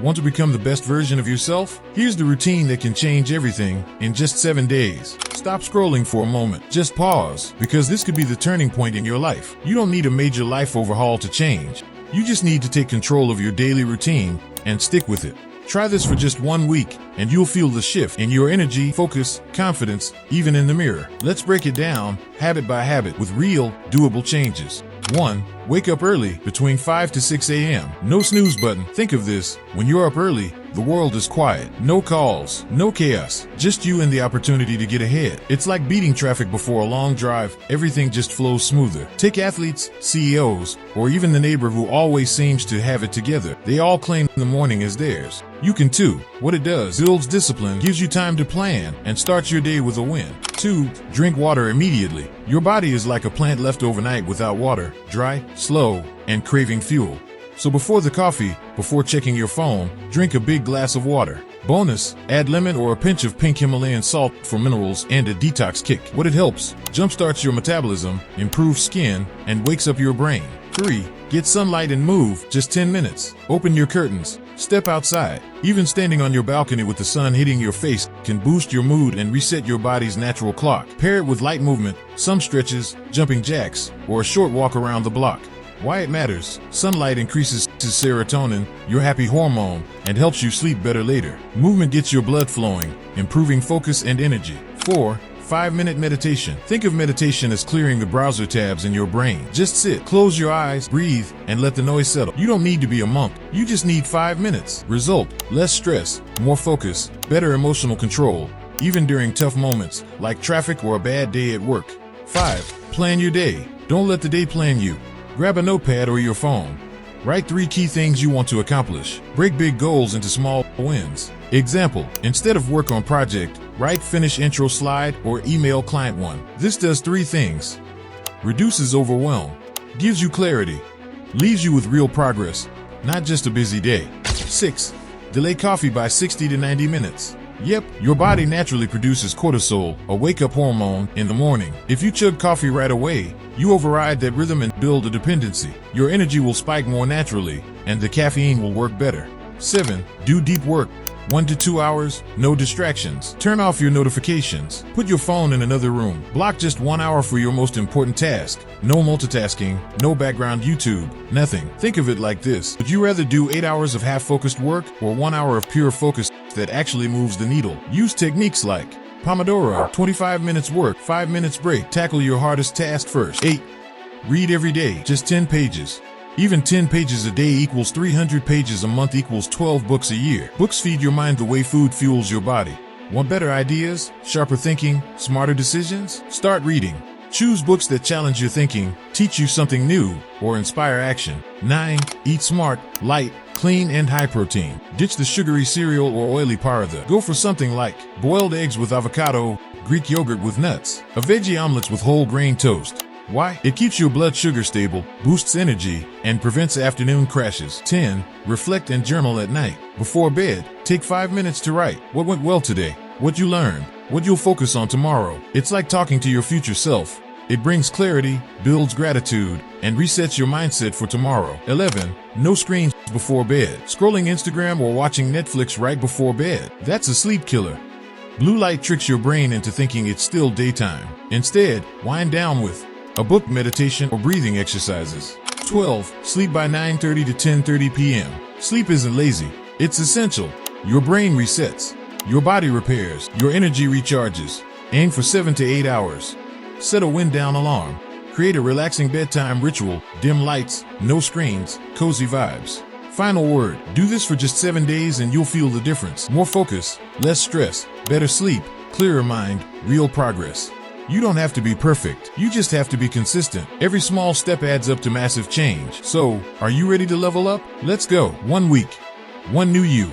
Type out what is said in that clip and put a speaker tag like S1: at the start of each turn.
S1: Want to become the best version of yourself? Here's the routine that can change everything in just 7 days. Stop scrolling for a moment. Just pause, because this could be the turning point in your life. You don't need a major life overhaul to change. You just need to take control of your daily routine and stick with it. Try this for just 1 week, and you'll feel the shift in your energy, focus, confidence, even in the mirror. Let's break it down, habit by habit, with real, doable changes. 1. Wake up early, between 5 to 6 a.m. No snooze button. Think of this. When you're up early, the world is quiet. No calls, no chaos, just you and the opportunity to get ahead. It's like beating traffic before a long drive. Everything just flows smoother. Take athletes, CEOs, or even the neighbor who always seems to have it together. They all claim the morning as theirs. You can too. What it does, builds discipline, gives you time to plan, and starts your day with a win. 2. Drink water immediately. Your body is like a plant left overnight without water, dry, slow, and craving fuel. So before the coffee, before checking your phone, drink a big glass of water. Bonus, add lemon or a pinch of pink Himalayan salt for minerals and a detox kick. What it helps, jumpstarts your metabolism, improves skin, and wakes up your brain. 3. Get sunlight and move, just 10 minutes. Open your curtains, step outside. Even standing on your balcony with the sun hitting your face can boost your mood and reset your body's natural clock. Pair it with light movement, some stretches, jumping jacks, or a short walk around the block. Why it matters: sunlight increases serotonin, your happy hormone, and helps you sleep better later. Movement gets your blood flowing, improving focus and energy. 4. 5-minute meditation. Think of meditation as clearing the browser tabs in your brain. Just sit, close your eyes, breathe, and let the noise settle. You don't need to be a monk. You just need 5 minutes. Result: less stress, more focus, better emotional control, even during tough moments like traffic or a bad day at work. 5. Plan your day. Don't let the day plan you. Grab a notepad or your phone. Write 3 key things you want to accomplish. Break big goals into small wins. Example: instead of work on project, write finish intro slide or email client 1. This does 3 things. Reduces overwhelm, gives you clarity, leaves you with real progress, not just a busy day. 6. Delay coffee by 60 to 90 minutes. Yep, your body naturally produces cortisol, a wake-up hormone, in the morning. If you chug coffee right away, you override that rhythm and build a dependency. Your energy will spike more naturally, and the caffeine will work better. 7. Do deep work. 1 to 2 hours, no distractions. Turn off your notifications. Put your phone in another room. Block just 1 hour for your most important task. No multitasking, no background YouTube, nothing. Think of it like this: would you rather do 8 hours of half-focused work or 1 hour of pure focus that actually moves the needle? Use techniques like Pomodoro, 25 minutes work, 5 minutes break. Tackle your hardest task first. 8. Read every day, just 10 pages. Even 10 pages a day equals 300 pages a month equals 12 books a year. Books feed your mind the way food fuels your body. Want better ideas, sharper thinking, smarter decisions? Start reading. Choose books that challenge your thinking, teach you something new, or inspire action. 9. Eat smart, light, clean, and high protein. Ditch the sugary cereal or oily paratha. Go for something like boiled eggs with avocado, Greek yogurt with nuts, a veggie omelets with whole grain toast. Why? It keeps your blood sugar stable, boosts energy, and prevents afternoon crashes. 10. Reflect and journal at night. Before bed, take 5 minutes to write what went well today, what you learned, what you'll focus on tomorrow. It's like talking to your future self. It brings clarity, builds gratitude, and resets your mindset for tomorrow. 11. No screens before bed. Scrolling Instagram or watching Netflix right before bed. That's a sleep killer. Blue light tricks your brain into thinking it's still daytime. Instead, wind down with a book, meditation, or breathing exercises. 12. Sleep by 9:30 to 10:30 p.m. Sleep isn't lazy. It's essential. Your brain resets. Your body repairs. Your energy recharges. Aim for 7 to 8 hours. Set a wind-down alarm. Create a relaxing bedtime ritual. Dim lights, no screens, cozy vibes. Final word: do this for just 7 days and you'll feel the difference. More focus, less stress, better sleep, clearer mind, real progress. You don't have to be perfect. You just have to be consistent. Every small step adds up to massive change. So, are you ready to level up? Let's go. 1 week. 1 new you.